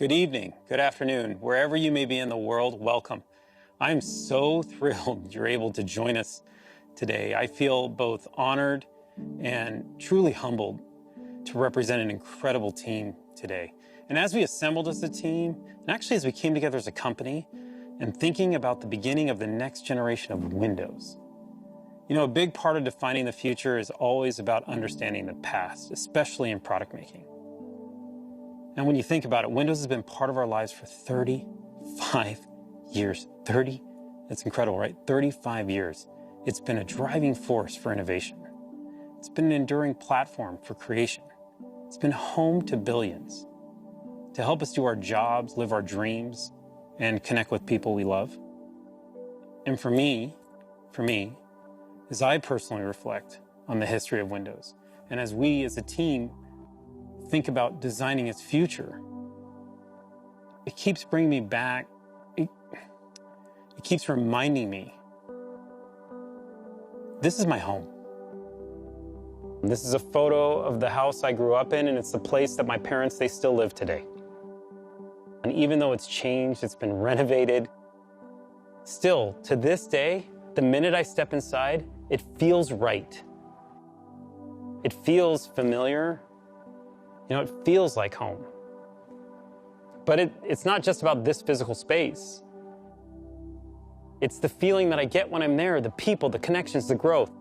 good evening, good afternoon, wherever you may be in the world, welcome. I'm so thrilled you're able to join us today. I feel both honored and truly humbled to represent an incredible team today. And as we assembled as a team, and actually as we came together as a company, and thinking about the beginning of the next generation of Windows. You know, a big part of defining the future is always about understanding the past, especially in product making. And when you think about it, Windows has been part of our lives for 35 years. That's incredible, right? 35 years. It's been a driving force for innovation. It's been an enduring platform for creation. It's been home to billions, to help us do our jobs, live our dreams, and connect with people we love. And for me, as I personally reflect on the history of Windows, and as we as a team think about designing its future, it keeps bringing me back, it keeps reminding me, this is my home. This is a photo of the house I grew up in, and it's the place that my parents, they still live today. And even though it's changed, it's been renovated, still, to this day, the minute I step inside, it feels right. It feels familiar. You know, it feels like home. But it's not just about this physical space. It's the feeling that I get when I'm there, the people, the connections, the growth.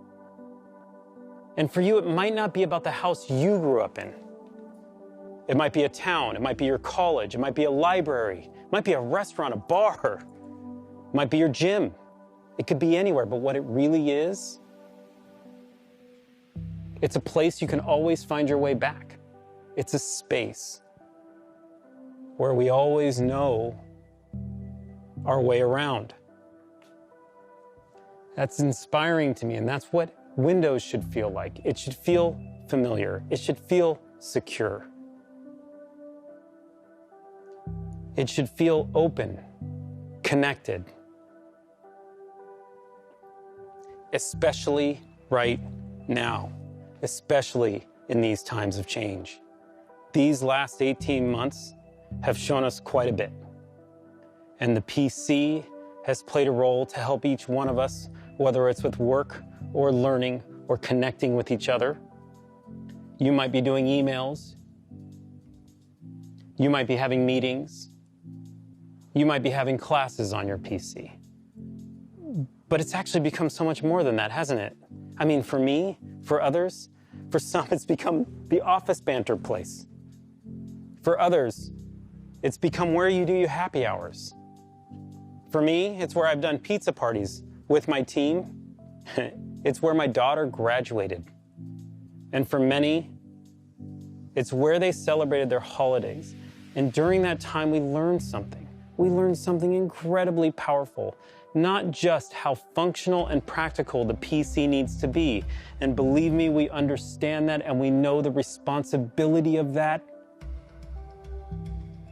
And for you, it might not be about the house you grew up in. It might be a town, it might be your college, it might be a library, it might be a restaurant, a bar, it might be your gym. It could be anywhere, but what it really is, it's a place you can always find your way back. It's a space where we always know our way around. That's inspiring to me, and that's what Windows should feel like. It should feel familiar. It should feel secure. It should feel open, connected, especially right now, especially in these times of change. These last 18 months have shown us quite a bit. And the PC has played a role to help each one of us, whether it's with work or learning or connecting with each other. You might be doing emails. You might be having meetings. You might be having classes on your PC. But it's actually become so much more than that, hasn't it? I mean, for me, for others, for some, it's become the office banter place. For others, it's become where you do your happy hours. For me, it's where I've done pizza parties with my team. It's where my daughter graduated. And for many, it's where they celebrated their holidays. And during that time, we learned something. We learned something incredibly powerful. Not just how functional and practical the PC needs to be. And believe me, we understand that and we know the responsibility of that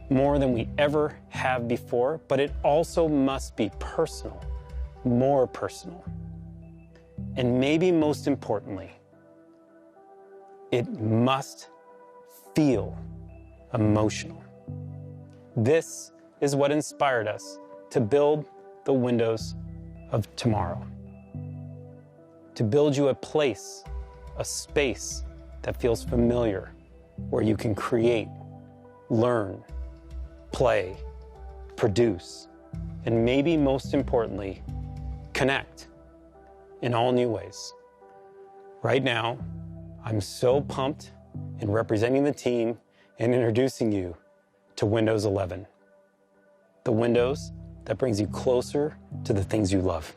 more than we ever have before, but it also must be personal, more personal. And maybe most importantly, it must feel emotional. This is what inspired us to build the Windows of tomorrow. To build you a place, a space that feels familiar, where you can create, learn, play, produce, and maybe most importantly, connect in all new ways. Right now, I'm so pumped in representing the team and introducing you to Windows 11. The Windows that brings you closer to the things you love.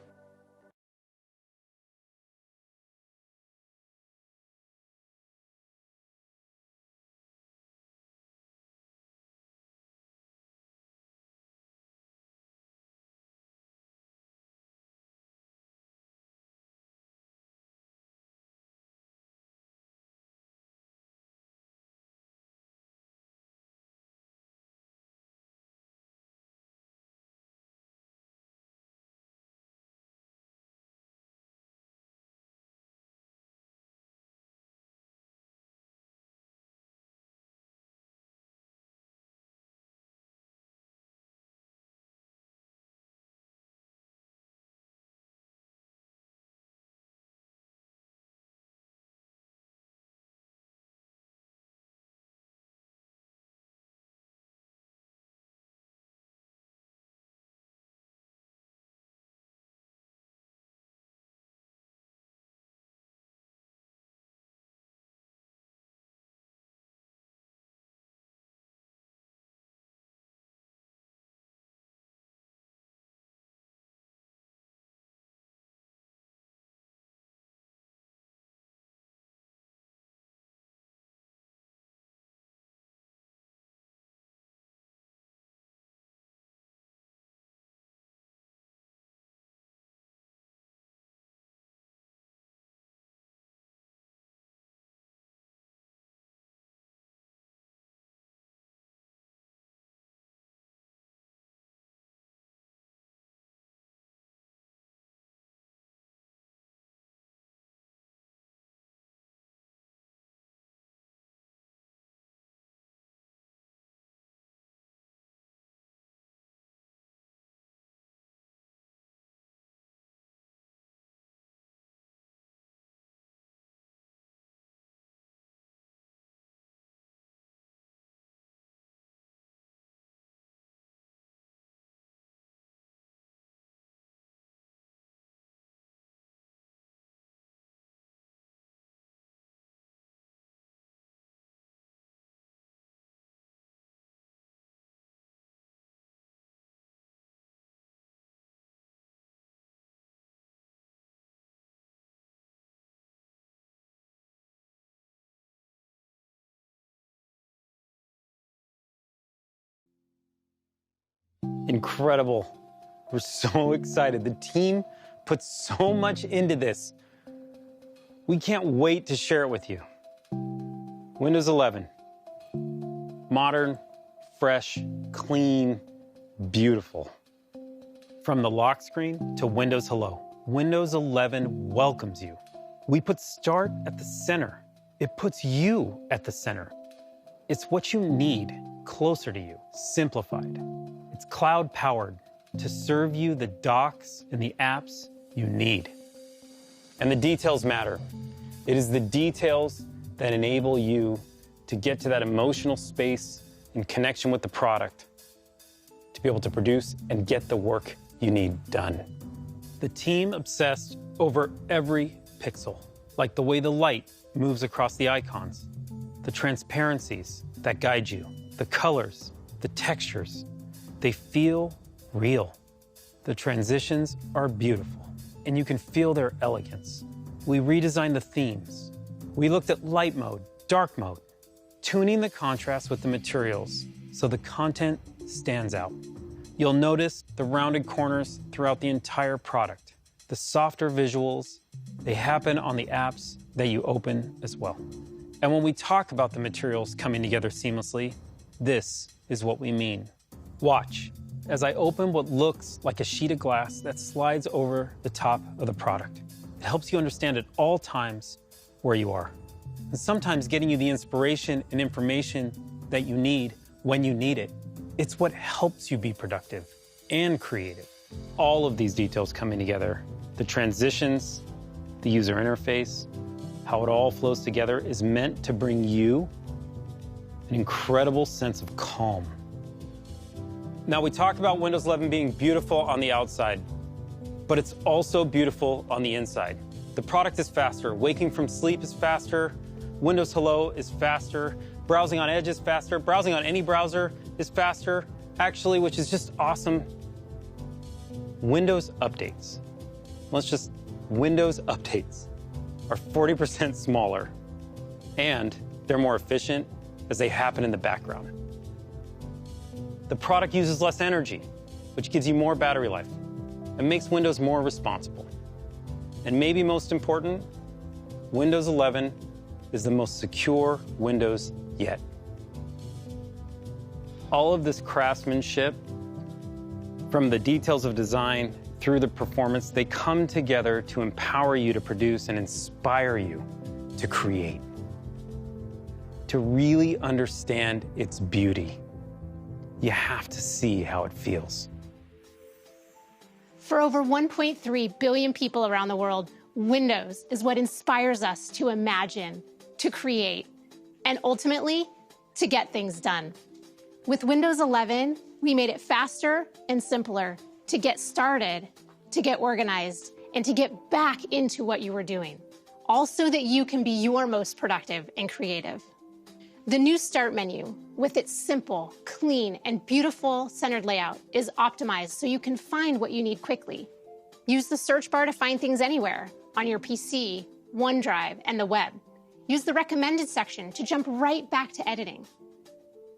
Incredible. We're so excited. The team put so much into this. We can't wait to share it with you. Windows 11. Modern, fresh, clean, beautiful. From the lock screen to Windows Hello, Windows 11 welcomes you. We put Start at the center. It puts you at the center. It's what you need closer to you, simplified. It's cloud-powered to serve you the docs and the apps you need. And the details matter. It is the details that enable you to get to that emotional space in connection with the product, to be able to produce and get the work you need done. The team obsessed over every pixel, like the way the light moves across the icons, the transparencies that guide you, the colors, the textures. They feel real. The transitions are beautiful, and you can feel their elegance. We redesigned the themes. We looked at light mode, dark mode, tuning the contrast with the materials so the content stands out. You'll notice the rounded corners throughout the entire product. The softer visuals, they happen on the apps that you open as well. And when we talk about the materials coming together seamlessly, this is what we mean. Watch as I open what looks like a sheet of glass that slides over the top of the product. It helps you understand at all times where you are, and sometimes getting you the inspiration and information that you need when you need it. It's what helps you be productive and creative. All of these details coming together, the transitions, the user interface, how it all flows together is meant to bring you an incredible sense of calm. Now, we talked about Windows 11 being beautiful on the outside, but it's also beautiful on the inside. The product is faster. Waking from sleep is faster. Windows Hello is faster. Browsing on Edge is faster. Browsing on any browser is faster, actually, which is just awesome. Windows updates. Windows updates are 40% smaller, and they're more efficient as they happen in the background. The product uses less energy, which gives you more battery life and makes Windows more responsible. And maybe most important, Windows 11 is the most secure Windows yet. All of this craftsmanship, from the details of design through the performance, they come together to empower you to produce and inspire you to create, to really understand its beauty. You have to see how it feels. For over 1.3 billion people around the world, Windows is what inspires us to imagine, to create, and ultimately, to get things done. With Windows 11, we made it faster and simpler to get started, to get organized, and to get back into what you were doing, all so that you can be your most productive and creative. The new Start menu, with its simple, clean, and beautiful centered layout, is optimized so you can find what you need quickly. Use the search bar to find things anywhere, on your PC, OneDrive, and the web. Use the recommended section to jump right back to editing.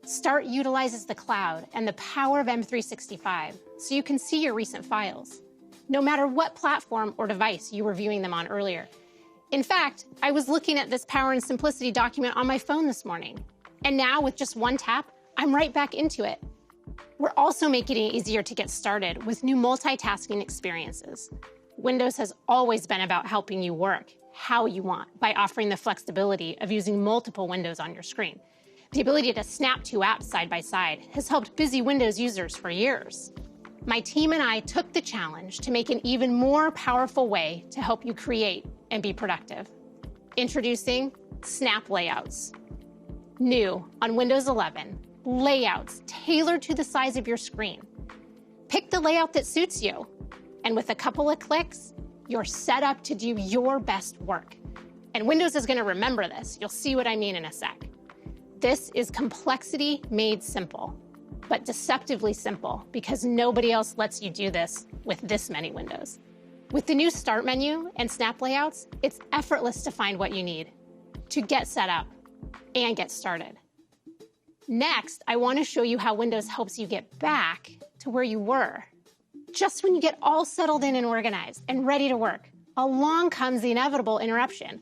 Start utilizes the cloud and the power of M365 so you can see your recent files, no matter what platform or device you were viewing them on earlier. In fact, I was looking at this Power and Simplicity document on my phone this morning, and now with just one tap, I'm right back into it. We're also making it easier to get started with new multitasking experiences. Windows has always been about helping you work how you want by offering the flexibility of using multiple windows on your screen. The ability to snap two apps side by side has helped busy Windows users for years. My team and I took the challenge to make an even more powerful way to help you create and be productive. Introducing Snap Layouts. New on Windows 11, layouts tailored to the size of your screen. Pick the layout that suits you, and with a couple of clicks, you're set up to do your best work. And Windows is going to remember this. You'll see what I mean in a sec. This is complexity made simple, but deceptively simple because nobody else lets you do this with this many windows. With the new Start menu and Snap Layouts, it's effortless to find what you need, to get set up and get started. Next, I want to show you how Windows helps you get back to where you were. Just when you get all settled in and organized and ready to work, along comes the inevitable interruption,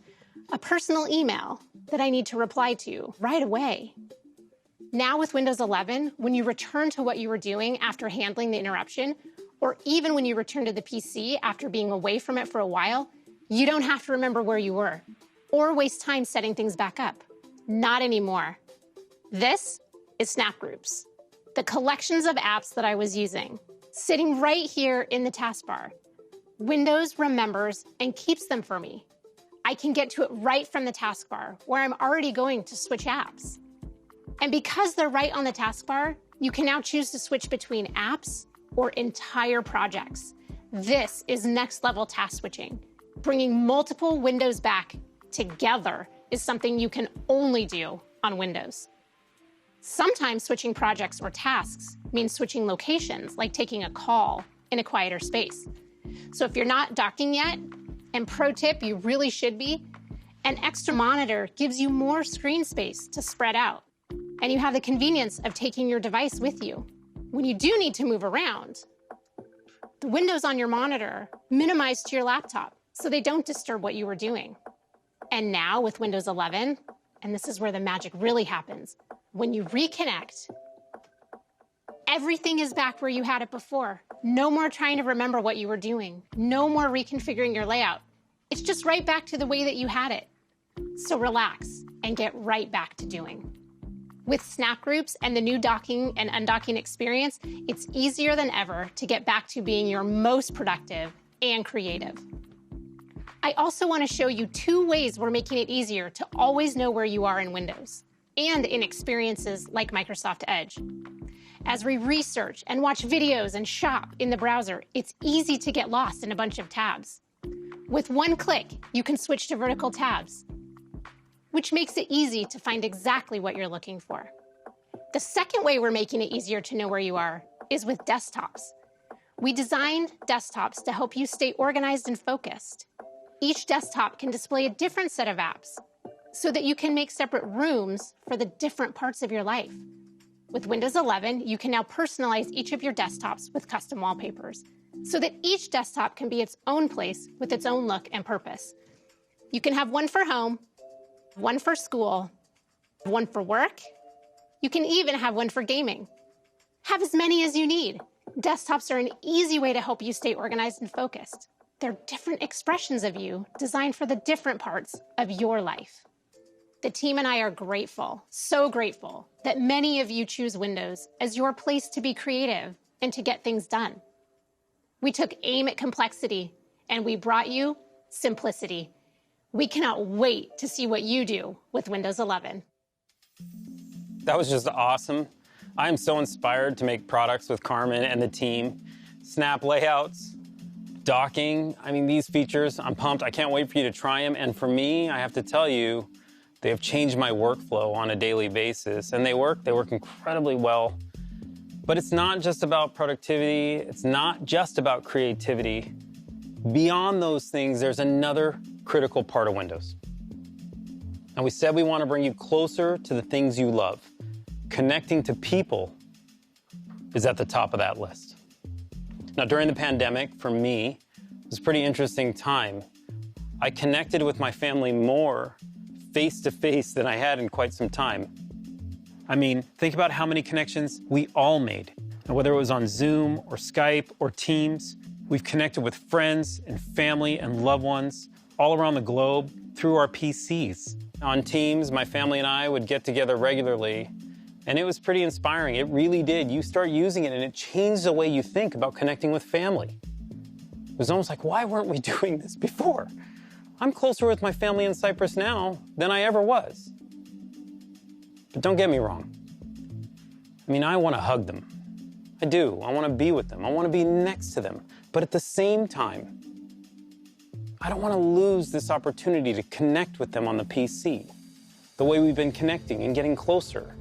a personal email that I need to reply to right away. Now with Windows 11, when you return to what you were doing after handling the interruption, or even when you return to the PC after being away from it for a while, you don't have to remember where you were or waste time setting things back up. Not anymore. This is Snap Groups, the collections of apps that I was using, sitting right here in the taskbar. Windows remembers and keeps them for me. I can get to it right from the taskbar, where I'm already going to switch apps. And because they're right on the taskbar, you can now choose to switch between apps or entire projects. This is next level task switching. Bringing multiple windows back together is something you can only do on Windows. Sometimes switching projects or tasks means switching locations, like taking a call in a quieter space. So if you're not docking yet, and pro tip, you really should be, an extra monitor gives you more screen space to spread out. And you have the convenience of taking your device with you. When you do need to move around, the windows on your monitor minimize to your laptop so they don't disturb what you were doing. And now with Windows 11, and this is where the magic really happens, when you reconnect, everything is back where you had it before. No more trying to remember what you were doing. No more reconfiguring your layout. It's just right back to the way that you had it. So relax and get right back to doing. With Snap Groups and the new docking and undocking experience, it's easier than ever to get back to being your most productive and creative. I also want to show you 2 ways we're making it easier to always know where you are in Windows and in experiences like Microsoft Edge. As we research and watch videos and shop in the browser, it's easy to get lost in a bunch of tabs. With one click, you can switch to vertical tabs, which makes it easy to find exactly what you're looking for. The second way we're making it easier to know where you are is with desktops. We designed desktops to help you stay organized and focused. Each desktop can display a different set of apps so that you can make separate rooms for the different parts of your life. With Windows 11, you can now personalize each of your desktops with custom wallpapers so that each desktop can be its own place with its own look and purpose. You can have one for home, one for school, one for work. You can even have one for gaming. Have as many as you need. Desktops are an easy way to help you stay organized and focused. They're different expressions of you designed for the different parts of your life. The team and I are grateful, so grateful, that many of you choose Windows as your place to be creative and to get things done. We took aim at complexity and we brought you simplicity. We cannot wait to see what you do with Windows 11. That was just awesome. I am so inspired to make products with Carmen and the team. Snap layouts, docking, I mean, these features, I'm pumped. I can't wait for you to try them. And for me, I have to tell you, they have changed my workflow on a daily basis. And they work incredibly well. But it's not just about productivity. It's not just about creativity. Beyond those things, there's another critical part of Windows. And we said we want to bring you closer to the things you love. Connecting to people is at the top of that list. Now, during the pandemic, for me, it was a pretty interesting time. I connected with my family more face-to-face than I had in quite some time. I mean, think about how many connections we all made. And whether it was on Zoom or Skype or Teams, we've connected with friends and family and loved ones all around the globe through our PCs. On Teams, my family and I would get together regularly, and it was pretty inspiring. It really did. You start using it, and it changed the way you think about connecting with family. It was almost like, why weren't we doing this before? I'm closer with my family in Cyprus now than I ever was. But don't get me wrong. I mean, I want to hug them. I do. I want to be with them. I want to be next to them. But at the same time, I don't want to lose this opportunity to connect with them on the PC, the way we've been connecting and getting closer.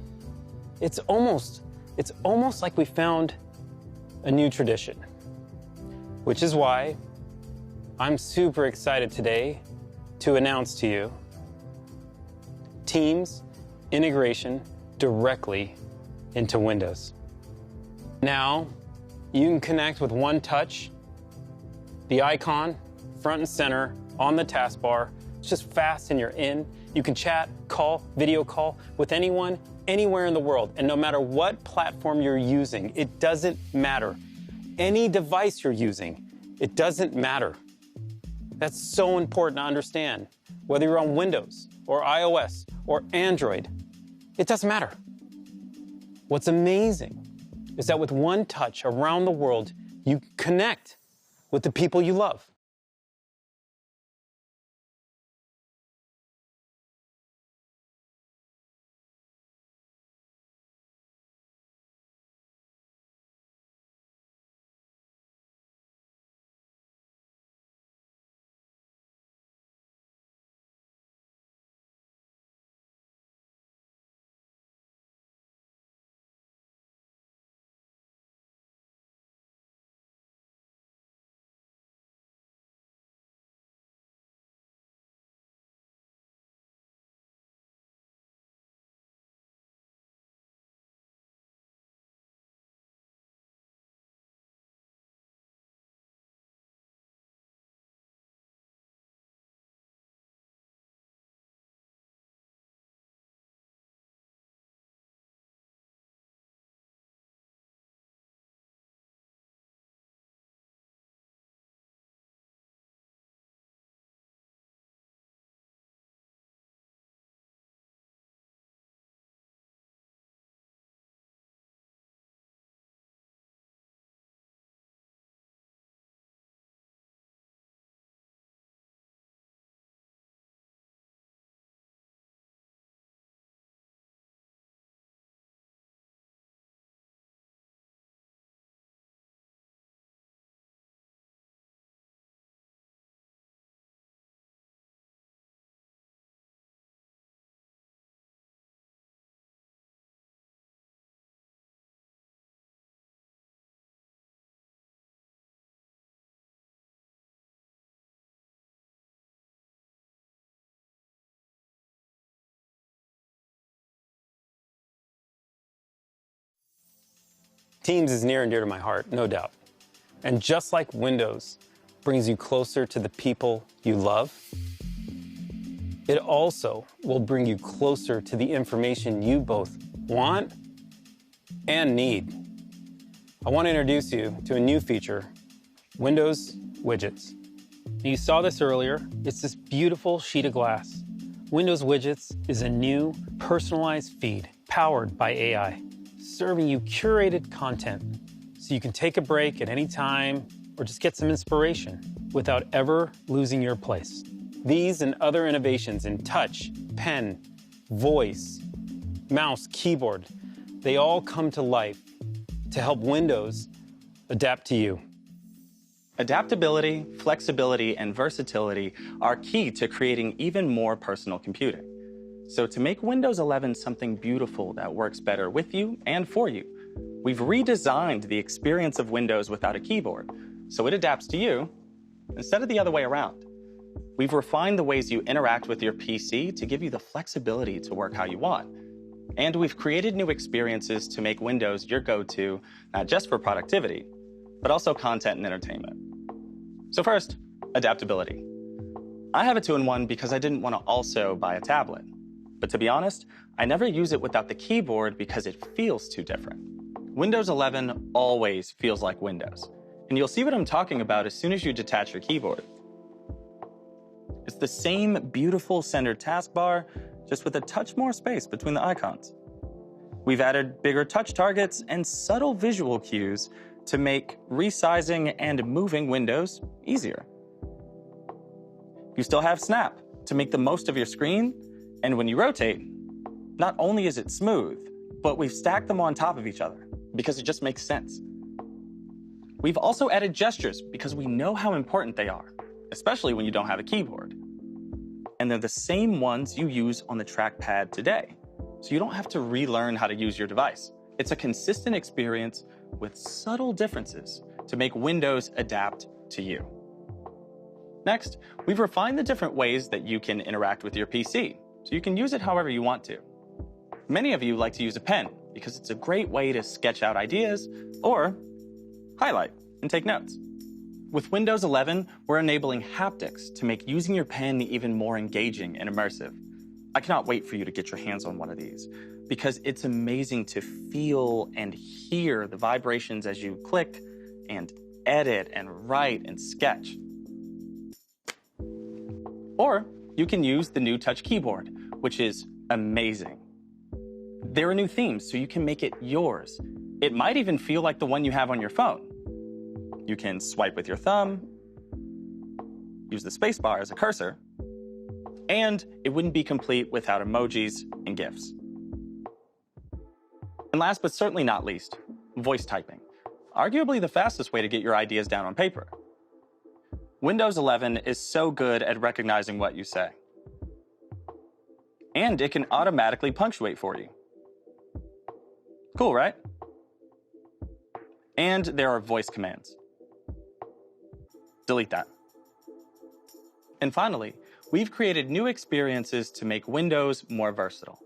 It's almost like we found a new tradition, which is why I'm super excited today to announce to you Teams integration directly into Windows. Now, You can connect with one touch, the icon, front and center, on the taskbar. It's just fast and you're in. You can chat, call, video call with anyone, anywhere in the world. And no matter what platform you're using, it doesn't matter. Any device you're using, it doesn't matter. That's so important to understand. Whether you're on Windows or iOS or Android, it doesn't matter. What's amazing is that with one touch around the world, you connect with the people you love. Teams is near and dear to my heart, no doubt. And just like Windows brings you closer to the people you love, it also will bring you closer to the information you both want and need. I want to introduce you to a new feature, Windows Widgets. You saw this earlier. It's this beautiful sheet of glass. Windows Widgets is a new personalized feed powered by AI, serving you curated content so you can take a break at any time or just get some inspiration without ever losing your place. These and other innovations in touch, pen, voice, mouse, keyboard, they all come to life to help Windows adapt to you. Adaptability, flexibility, and versatility are key to creating even more personal computing. So to make Windows 11 something beautiful that works better with you and for you, we've redesigned the experience of Windows without a keyboard, so it adapts to you instead of the other way around. We've refined the ways you interact with your PC to give you the flexibility to work how you want. And we've created new experiences to make Windows your go-to, not just for productivity, but also content and entertainment. So first, adaptability. I have a 2-in-1 because I didn't want to also buy a tablet. But to be honest, I never use it without the keyboard because it feels too different. Windows 11 always feels like Windows. And you'll see what I'm talking about as soon as you detach your keyboard. It's the same beautiful centered taskbar, just with a touch more space between the icons. We've added bigger touch targets and subtle visual cues to make resizing and moving windows easier. You still have Snap to make the most of your screen, and when you rotate, not only is it smooth, but we've stacked them on top of each other because it just makes sense. We've also added gestures because we know how important they are, especially when you don't have a keyboard. And they're the same ones you use on the trackpad today, so you don't have to relearn how to use your device. It's a consistent experience with subtle differences to make Windows adapt to you. Next, we've refined the different ways that you can interact with your PC, so you can use it however you want to. Many of you like to use a pen because it's a great way to sketch out ideas or highlight, and take notes. With Windows 11, we're enabling haptics to make using your pen even more engaging and immersive. I cannot wait for you to get your hands on one of these, because it's amazing to feel and hear the vibrations as you click and edit and write and sketch. Or you can use the new touch keyboard, which is amazing. There are new themes, so you can make it yours. It might even feel like the one you have on your phone. You can swipe with your thumb, use the spacebar as a cursor, and it wouldn't be complete without emojis and GIFs. And last but certainly not least, voice typing. Arguably the fastest way to get your ideas down on paper. Windows 11 is so good at recognizing what you say. And it can automatically punctuate for you. Cool, right? And there are voice commands. Delete that. And finally, we've created new experiences to make Windows more versatile.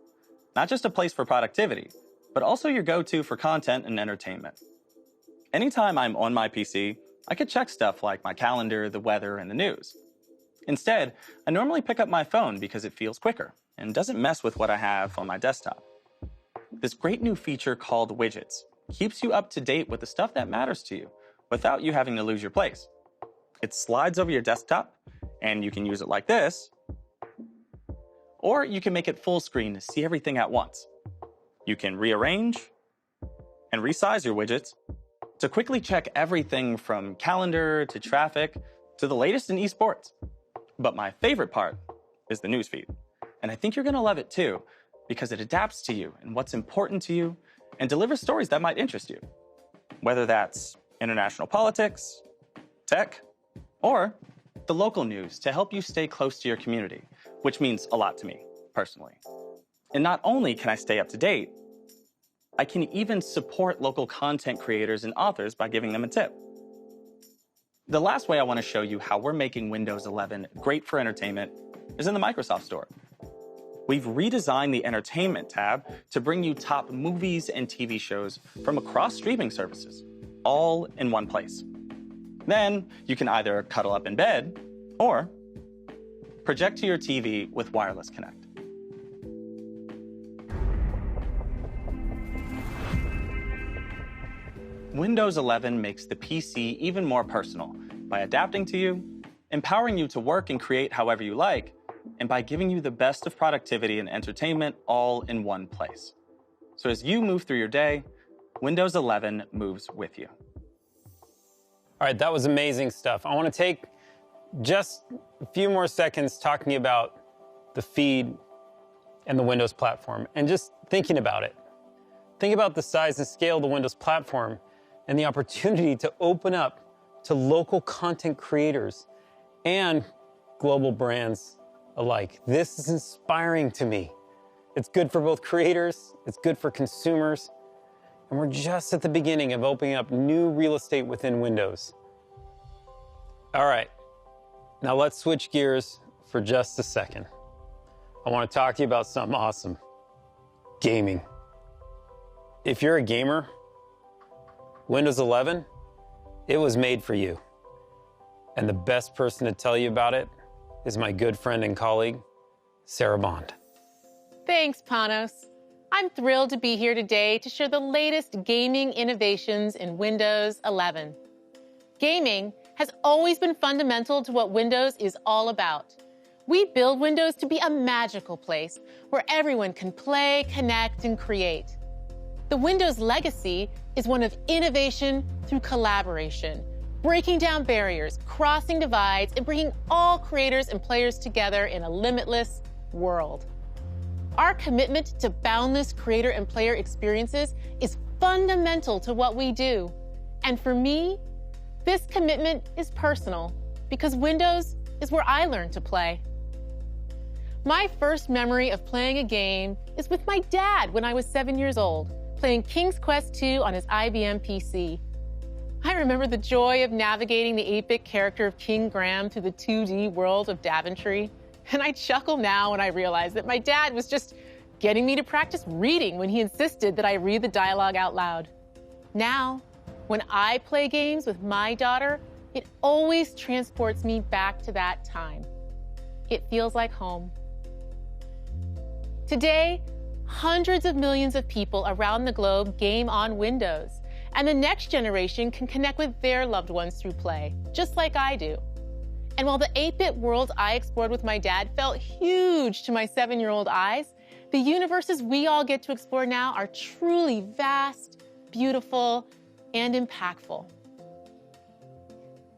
Not just a place for productivity, but also your go-to for content and entertainment. Anytime I'm on my PC, I could check stuff like my calendar, the weather, and the news. Instead, I normally pick up my phone because it feels quicker and doesn't mess with what I have on my desktop. This great new feature called widgets keeps you up to date with the stuff that matters to you without you having to lose your place. It slides over your desktop, and you can use it like this, or you can make it full screen to see everything at once. You can rearrange and resize your widgets to quickly check everything from calendar to traffic to the latest in esports. But my favorite part is the newsfeed. And I think you're gonna love it too, because it adapts to you and what's important to you and delivers stories that might interest you. Whether that's international politics, tech, or the local news to help you stay close to your community, which means a lot to me, personally. And not only can I stay up to date, I can even support local content creators and authors by giving them a tip. The last way I want to show you how we're making Windows 11 great for entertainment is in the Microsoft Store. We've redesigned the Entertainment tab to bring you top movies and TV shows from across streaming services, all in one place. Then you can either cuddle up in bed or project to your TV with Wireless Connect. Windows 11 makes the PC even more personal by adapting to you, empowering you to work and create however you like, and by giving you the best of productivity and entertainment all in one place. So as you move through your day, Windows 11 moves with you. All right, that was amazing stuff. I want to take just a few more seconds talking about the feed and the Windows platform and just thinking about it. Think about the size and scale of the Windows platform and the opportunity to open up to local content creators and global brands alike. This is inspiring to me. It's good for both creators, it's good for consumers, and we're just at the beginning of opening up new real estate within Windows. All right, now let's switch gears for just a second. I want to talk to you about something awesome. Gaming. If you're a gamer, Windows 11, it was made for you. And the best person to tell you about it is my good friend and colleague, Sarah Bond. Thanks, Panos. I'm thrilled to be here today to share the latest gaming innovations in Windows 11. Gaming has always been fundamental to what Windows is all about. We build Windows to be a magical place where everyone can play, connect, and create. The Windows legacy is one of innovation through collaboration, breaking down barriers, crossing divides, and bringing all creators and players together in a limitless world. Our commitment to boundless creator and player experiences is fundamental to what we do. And for me, this commitment is personal because Windows is where I learned to play. My first memory of playing a game is with my dad when I was 7 years old, playing King's Quest II on his IBM PC. I remember the joy of navigating the 8-bit character of King Graham through the 2D world of Daventry. And I chuckle now when I realize that my dad was just getting me to practice reading when he insisted that I read the dialogue out loud. Now, When I play games with my daughter, it always transports me back to that time. It feels like home. Today, hundreds of millions of people around the globe game on Windows, and the next generation can connect with their loved ones through play, just like I do. And while the 8-bit world I explored with my dad felt huge to my 7-year-old eyes, the universes we all get to explore now are truly vast, beautiful, and impactful.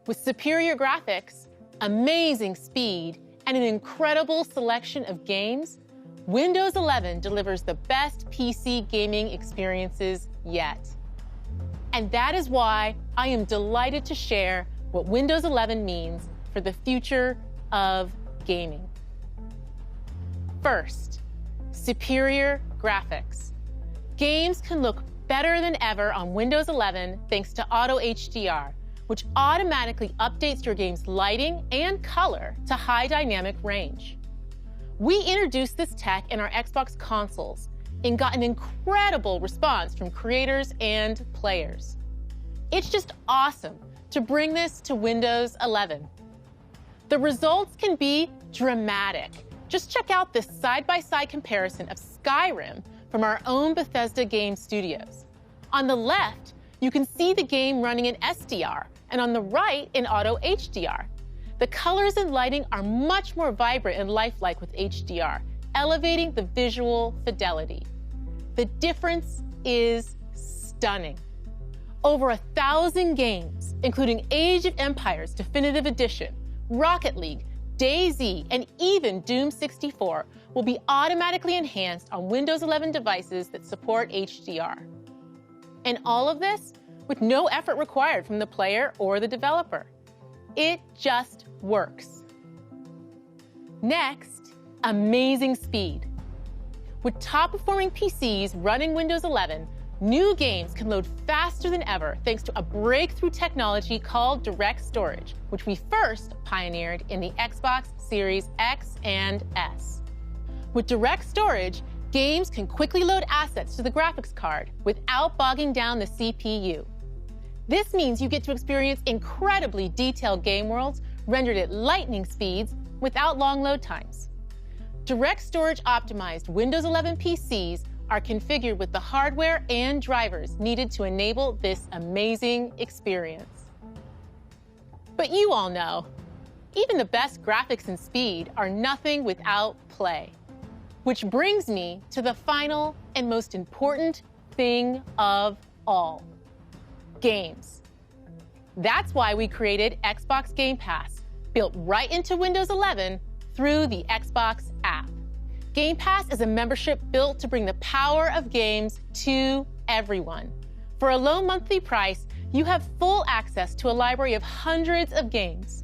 With superior graphics, amazing speed, and an incredible selection of games, Windows 11 delivers the best PC gaming experiences yet. And that is why I am delighted to share what Windows 11 means for the future of gaming. First, superior graphics. Games can look better than ever on Windows 11 thanks to Auto HDR, which automatically updates your game's lighting and color to high dynamic range. We introduced this tech in our Xbox consoles and got an incredible response from creators and players. It's just awesome to bring this to Windows 11. The results can be dramatic. Just check out this side-by-side comparison of Skyrim from our own Bethesda game studios. On the left, you can see the game running in SDR, and on the right in Auto HDR. The colors and lighting are much more vibrant and lifelike with HDR, elevating the visual fidelity. The difference is stunning. Over 1,000 games, including Age of Empires Definitive Edition, Rocket League, DayZ, and even Doom 64 will be automatically enhanced on Windows 11 devices that support HDR. And all of this with no effort required from the player or the developer. It just works. Next, amazing speed. With top-performing PCs running Windows 11, new games can load faster than ever thanks to a breakthrough technology called direct storage, which we first pioneered in the Xbox Series X and S. With direct storage, games can quickly load assets to the graphics card without bogging down the CPU. This means you get to experience incredibly detailed game worlds rendered at lightning speeds without long load times. Direct storage optimized Windows 11 PCs are configured with the hardware and drivers needed to enable this amazing experience. But you all know, even the best graphics and speed are nothing without play. Which brings me to the final and most important thing of all. Games. That's why we created Xbox Game Pass, built right into Windows 11 through the Xbox app. Game Pass is a membership built to bring the power of games to everyone. For a low monthly price, you have full access to a library of hundreds of games.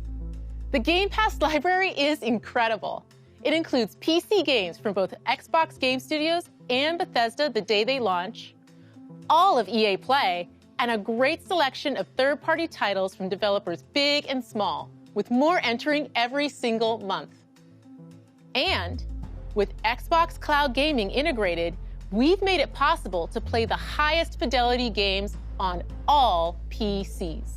The Game Pass library is incredible. It includes PC games from both Xbox Game Studios and Bethesda the day they launch, all of EA Play, and a great selection of third-party titles from developers big and small, with more entering every single month. And with Xbox Cloud Gaming integrated, we've made it possible to play the highest fidelity games on all PCs.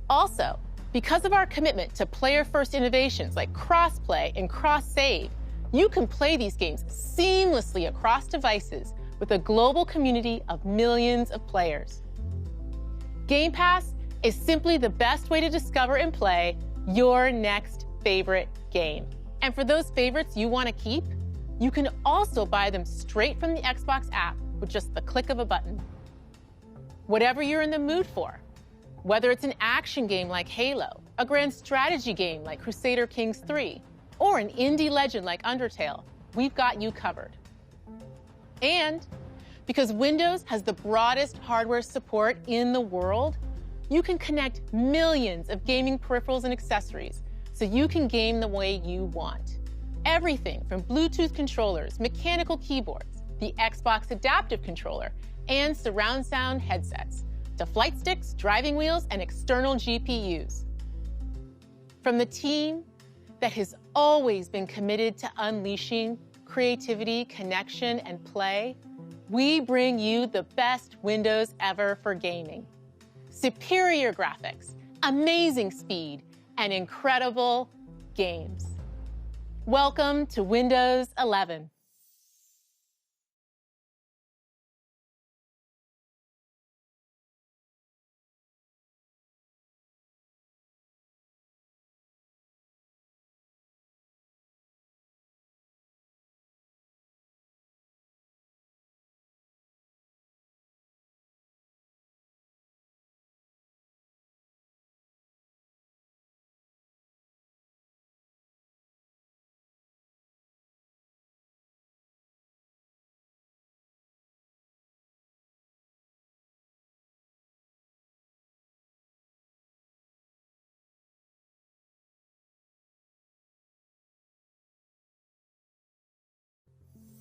Also, because of our commitment to player-first innovations like cross-play and cross-save, you can play these games seamlessly across devices with a global community of millions of players. Game Pass is simply the best way to discover and play your next favorite game. And for those favorites you want to keep, you can also buy them straight from the Xbox app with just the click of a button. Whatever you're in the mood for, whether it's an action game like Halo, a grand strategy game like Crusader Kings 3, or an indie legend like Undertale, we've got you covered. And because Windows has the broadest hardware support in the world, you can connect millions of gaming peripherals and accessories so you can game the way you want. Everything from Bluetooth controllers, mechanical keyboards, the Xbox Adaptive Controller, and surround sound headsets, to flight sticks, driving wheels, and external GPUs. From the team that has always been committed to unleashing creativity, connection, and play, we bring you the best Windows ever for gaming. Superior graphics, amazing speed, and incredible games. Welcome to Windows 11.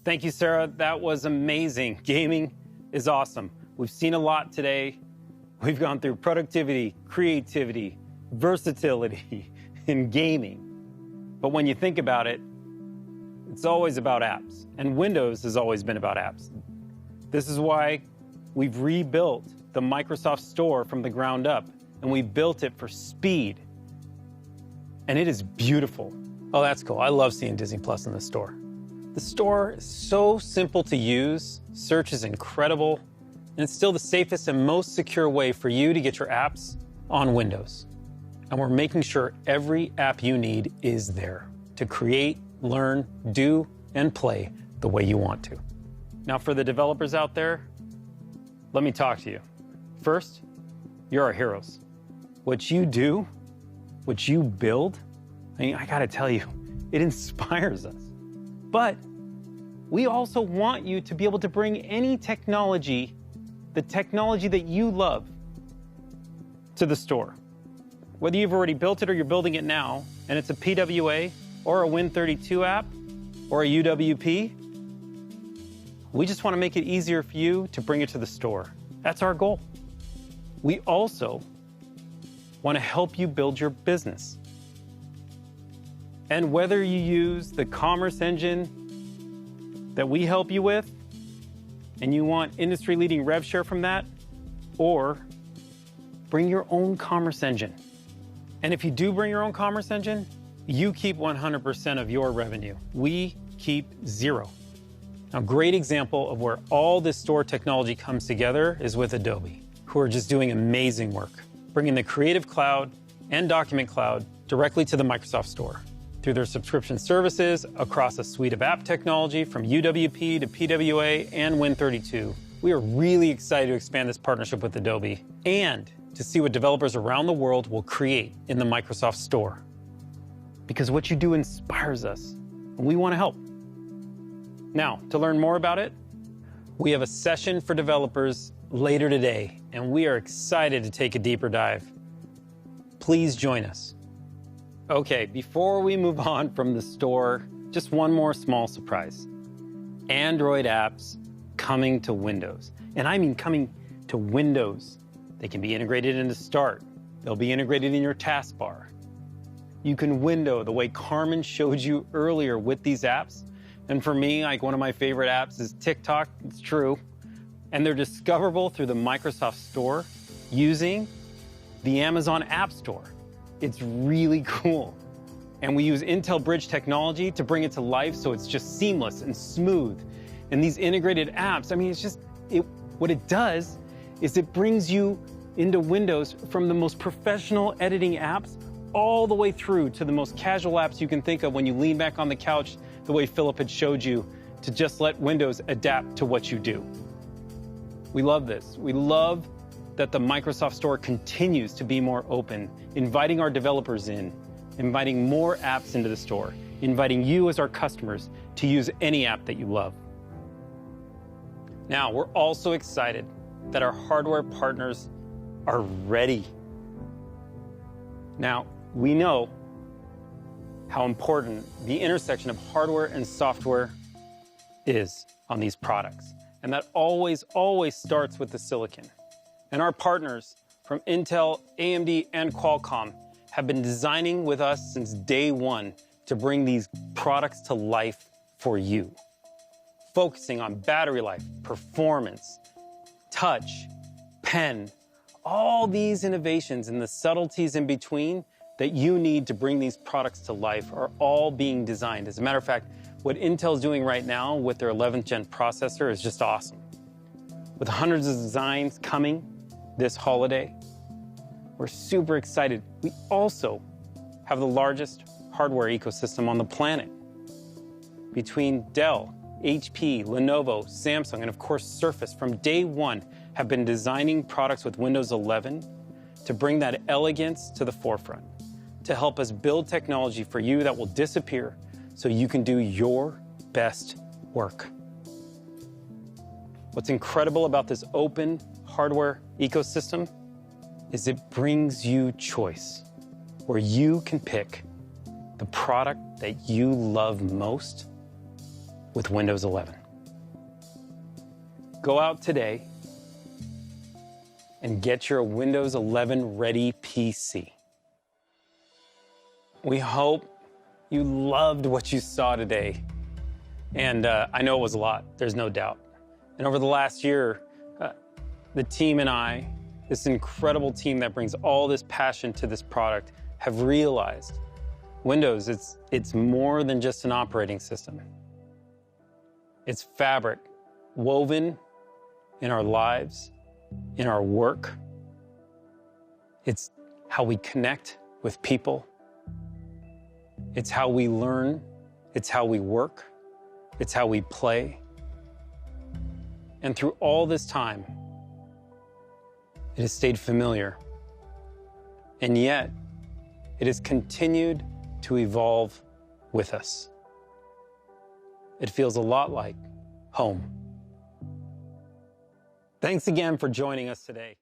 Thank you, Sarah. That was amazing. Gaming is awesome. We've seen a lot today. We've gone through productivity, creativity, versatility in gaming. But when you think about it, it's always about apps. And Windows has always been about apps. This is why we've rebuilt the Microsoft Store from the ground up, and we built it for speed. And it is beautiful. Oh, that's cool. I love seeing Disney Plus in the store. The store is so simple to use, search is incredible, and it's still the safest and most secure way for you to get your apps on Windows. And we're making sure every app you need is there to create, learn, do, and play the way you want to. Now, for the developers out there, let me talk to you. First, you're our heroes. What you do, what you build, I gotta tell you, it inspires us. But we also want you to be able to bring any technology, the technology that you love, to the store. Whether you've already built it or you're building it now, and it's a PWA or a Win32 app or a UWP, we just want to make it easier for you to bring it to the store. That's our goal. We also want to help you build your business. And whether you use the commerce engine that we help you with, and you want industry-leading rev share from that, or bring your own commerce engine. And if you do bring your own commerce engine, you keep 100% of your revenue. We keep 0. Now, a great example of where all this store technology comes together is with Adobe, who are just doing amazing work, bringing the Creative Cloud and Document Cloud directly to the Microsoft Store. Through their subscription services across a suite of app technology from UWP to PWA and Win32. We are really excited to expand this partnership with Adobe and to see what developers around the world will create in the Microsoft Store. Because what you do inspires us, and we want to help. Now, to learn more about it, we have a session for developers later today, and we are excited to take a deeper dive. Please join us. Okay, before we move on from the store, just one more small surprise. Android apps coming to Windows. And I mean coming to Windows. They can be integrated into Start. They'll be integrated in your taskbar. You can window the way Carmen showed you earlier with these apps. And for me, like one of my favorite apps is TikTok, it's true. And they're discoverable through the Microsoft Store using the Amazon App Store. It's really cool. And we use Intel Bridge technology to bring it to life so it's just seamless and smooth. And these integrated apps, I mean, what it does is it brings you into Windows from the most professional editing apps all the way through to the most casual apps you can think of when you lean back on the couch, the way Philip had showed you, to just let Windows adapt to what you do. We love this. We love that the Microsoft Store continues to be more open, inviting our developers in, inviting more apps into the store, inviting you as our customers to use any app that you love. Now, we're also excited that our hardware partners are ready. Now, we know how important the intersection of hardware and software is on these products. And that always starts with the silicon. And our partners from Intel, AMD, and Qualcomm have been designing with us since day one to bring these products to life for you. focusing on battery life, performance, touch, pen, all these innovations and the subtleties in between that you need to bring these products to life are all being designed. As a matter of fact, what Intel's doing right now with their 11th gen processor is just awesome. With hundreds of designs coming this holiday, we're super excited. We also have the largest hardware ecosystem on the planet. Between Dell, HP, Lenovo, Samsung, and of course Surface, from day one, have been designing products with Windows 11 to bring that elegance to the forefront, to help us build technology for you that will disappear so you can do your best work. What's incredible about this open hardware ecosystem is it brings you choice, where you can pick the product that you love most with Windows 11. Go out today and get your Windows 11 ready PC. We hope you loved what you saw today. And I know it was a lot, there's no doubt. And over the last year, the team and I, this incredible team that brings all this passion to this product, have realized Windows, it's more than just an operating system. It's fabric woven in our lives, in our work. It's how we connect with people. It's how we learn. It's how we work. It's how we play. And through all this time, it has stayed familiar. And yet, it has continued to evolve with us. It feels a lot like home. Thanks again for joining us today.